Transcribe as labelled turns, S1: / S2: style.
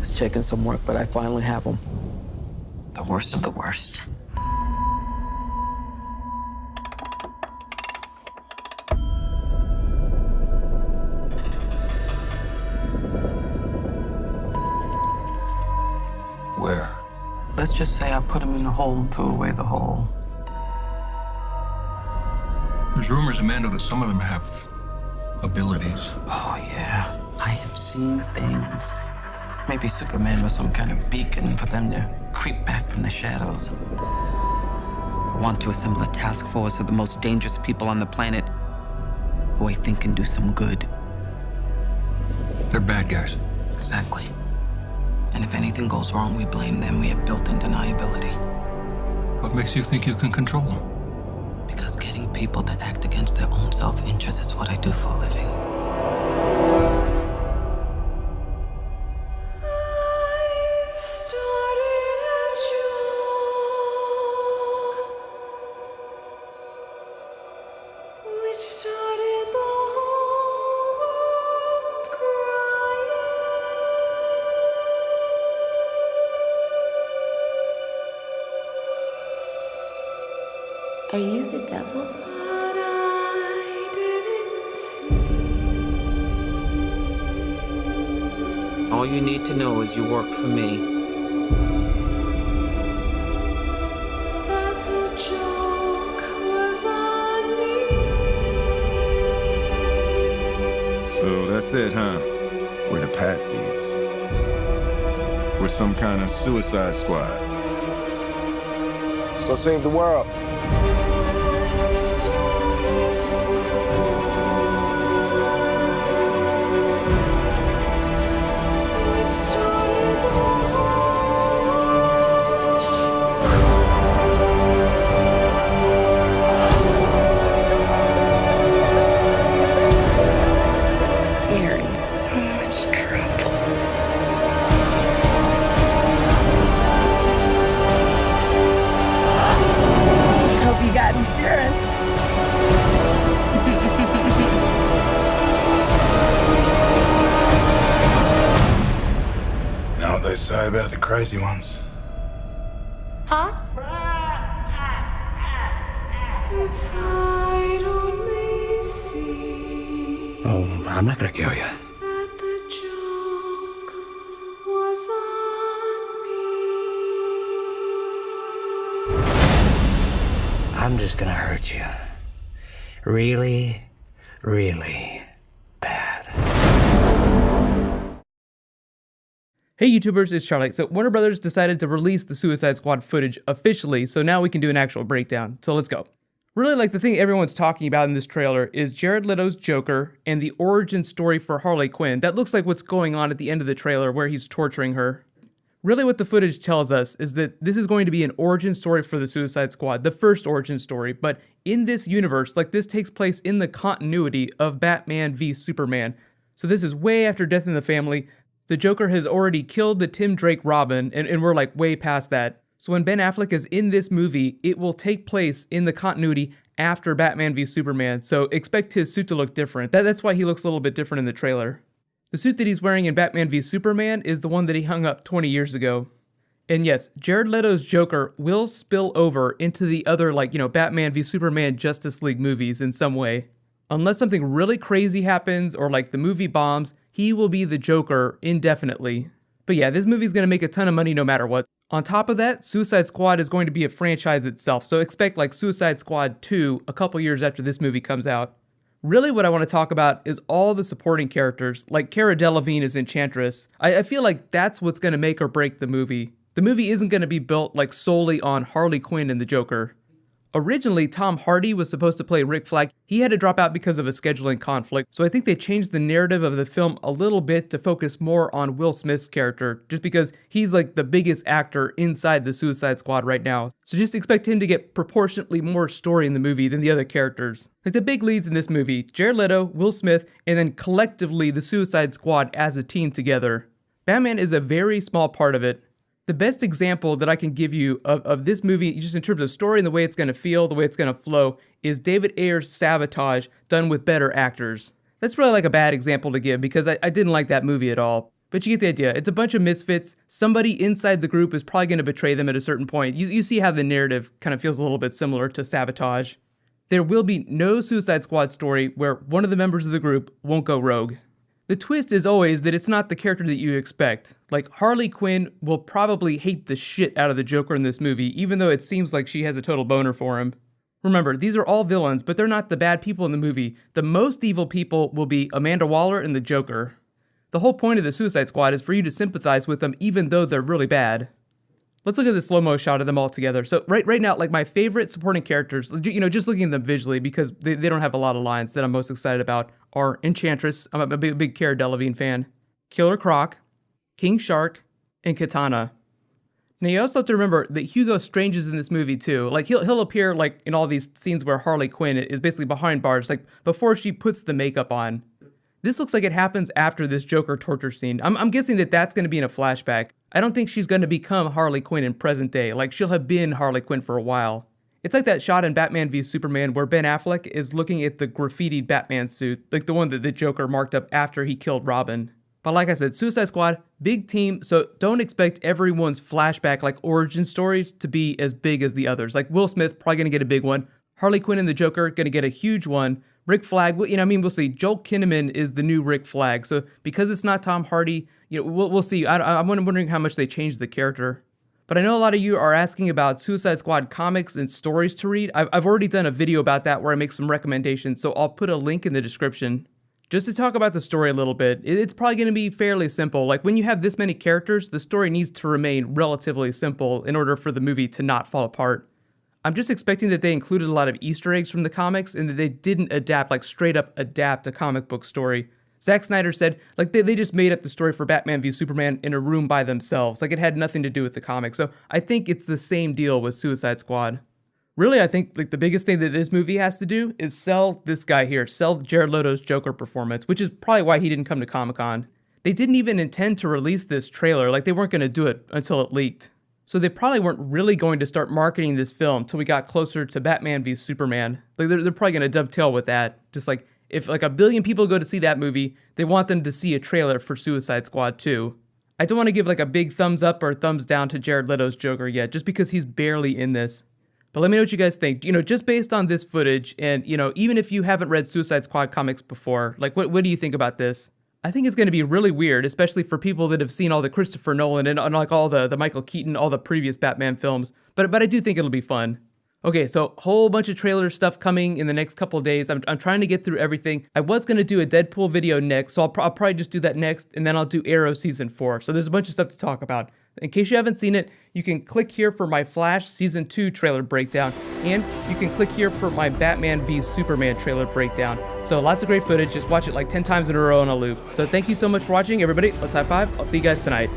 S1: It's taken some work, but I finally have them.
S2: The worst of the worst. Where?
S1: Let's just say I put them in the hole and threw away the hole.
S3: There's rumors, Amanda, that some of them have abilities.
S1: Oh, yeah. I have seen things. Maybe Superman was some kind of beacon for them to creep back from the shadows.
S2: I want to assemble a task force of the most dangerous people on the planet who I think can do some good.
S3: They're bad guys.
S2: Exactly. And if anything goes wrong, we blame them. We have built-in deniability.
S3: What makes you think you can control them?
S2: Because getting people to act against their own self-interest is what I do for a living.
S4: Are you the devil?
S1: All you need to know is you work for me.
S5: So that's it, huh? We're the patsies. We're some kind of suicide squad.
S6: Let's go save the world.
S4: You're in so much trouble. Hope you got insurance.
S6: You know what they say about the crazy ones?
S4: Huh?
S7: If I'd only see
S6: Oh, I'm not gonna kill you.
S7: that the joke was on me.
S8: I'm just gonna hurt you. Really, really bad.
S9: Hey YouTubers, it's Charlie. So Warner Brothers decided to release the Suicide Squad footage officially, so now we can do an actual breakdown. So let's go. Really, like, the thing everyone's talking about in this trailer is Jared Leto's Joker and the origin story for Harley Quinn. That looks like what's going on at the end of the trailer where he's torturing her. Really what the footage tells us is that this is going to be an origin story for the Suicide Squad, the first origin story, but in this universe, like, this takes place in the continuity of Batman v Superman. So this is way after Death in the Family. The Joker has already killed the Tim Drake Robin, and we're like way past that. So when Ben Affleck is in this movie, it will take place in the continuity after Batman v Superman, so expect his suit to look different. That's why he looks a little bit different in the trailer. The suit that he's wearing in Batman v Superman is the one that he hung up 20 years ago. And yes, Jared Leto's Joker will spill over into the other, like, Batman v Superman Justice League movies in some way. Unless something really crazy happens or like the movie bombs, he will be the Joker indefinitely. But yeah, this movie's gonna make a ton of money no matter what. On top of that, Suicide Squad is going to be a franchise itself, so expect like Suicide Squad 2 a couple years after this movie comes out. Really what I want to talk about is all the supporting characters, like Cara Delevingne as Enchantress. I feel like that's what's gonna make or break the movie. The movie isn't gonna be built like solely on Harley Quinn and the Joker. Originally, Tom Hardy was supposed to play Rick Flag. He had to drop out because of a scheduling conflict, so I think they changed the narrative of the film a little bit to focus more on Will Smith's character, just because he's like the biggest actor inside the Suicide Squad right now. So just expect him to get proportionately more story in the movie than the other characters. Like the big leads in this movie, Jared Leto, Will Smith, and then collectively the Suicide Squad as a team together. Batman is a very small part of it. The best example that I can give you of this movie, just in terms of story and the way it's going to feel, the way it's going to flow, is David Ayer's Sabotage done with better actors. That's really like a bad example to give because I didn't like that movie at all. But you get the idea. It's a bunch of misfits. Somebody inside the group is probably going to betray them at a certain point. You see how the narrative kind of feels a little bit similar to Sabotage. There will be no Suicide Squad story where one of the members of the group won't go rogue. The twist is always that it's not the character that you expect. Like, Harley Quinn will probably hate the shit out of the Joker in this movie, even though it seems like she has a total boner for him. Remember, these are all villains, but they're not the bad people in the movie. The most evil people will be Amanda Waller and the Joker. The whole point of the Suicide Squad is for you to sympathize with them even though they're really bad. Let's look at the slow-mo shot of them all together. So right now, like my favorite supporting characters, just looking at them visually because they don't have a lot of lines that I'm most excited about, are Enchantress, I'm a big Cara Delevingne fan, Killer Croc, King Shark, and Katana. Now you also have to remember that Hugo Strange is in this movie too. Like he'll appear like in all these scenes where Harley Quinn is basically behind bars, like before she puts the makeup on. This looks like it happens after this Joker torture scene. I'm guessing that that's going to be in a flashback. I don't think she's going to become Harley Quinn in present day. Like, she'll have been Harley Quinn for a while. It's like that shot in Batman v Superman where Ben Affleck is looking at the graffitied Batman suit, like the one that the Joker marked up after he killed Robin. But like I said, Suicide Squad, big team, so don't expect everyone's flashback, like origin stories, to be as big as the others. Like Will Smith, probably going to get a big one. Harley Quinn and the Joker, going to get a huge one. Rick Flag, we'll see. Joel Kinnaman is the new Rick Flag. So because it's not Tom Hardy, we'll see. I'm wondering how much they changed the character. But I know a lot of you are asking about Suicide Squad comics and stories to read. I've already done a video about that where I make some recommendations, so I'll put a link in the description. Just to talk about the story a little bit, it's probably going to be fairly simple. Like when you have this many characters, the story needs to remain relatively simple in order for the movie to not fall apart. I'm just expecting that they included a lot of Easter eggs from the comics and that they didn't straight up adapt a comic book story. Zack Snyder said, like, they just made up the story for Batman v Superman in a room by themselves. Like, it had nothing to do with the comic. So I think it's the same deal with Suicide Squad. Really, I think, like, the biggest thing that this movie has to do is sell this guy here, sell Jared Leto's Joker performance, which is probably why he didn't come to Comic-Con. They didn't even intend to release this trailer. Like, they weren't going to do it until it leaked. So they probably weren't really going to start marketing this film till we got closer to Batman v Superman. Like they're probably going to dovetail with that. Just like if like 1 billion people go to see that movie, they want them to see a trailer for Suicide Squad 2. I don't want to give like a big thumbs up or thumbs down to Jared Leto's Joker yet, just because he's barely in this. But let me know what you guys think. Just based on this footage and, even if you haven't read Suicide Squad comics before, like what do you think about this? I think it's going to be really weird, especially for people that have seen all the Christopher Nolan and like all the Michael Keaton, all the previous Batman films. But I do think it'll be fun. Okay, so whole bunch of trailer stuff coming in the next couple of days. I'm trying to get through everything. I was going to do a Deadpool video next, so I'll probably just do that next, and then I'll do Arrow Season 4. So there's a bunch of stuff to talk about. In case you haven't seen it, you can click here for my Flash Season 2 trailer breakdown, and you can click here for my Batman v Superman trailer breakdown. So lots of great footage. Just watch it like 10 times in a row on a loop. So thank you so much for watching, everybody. Let's high five. I'll see you guys tonight.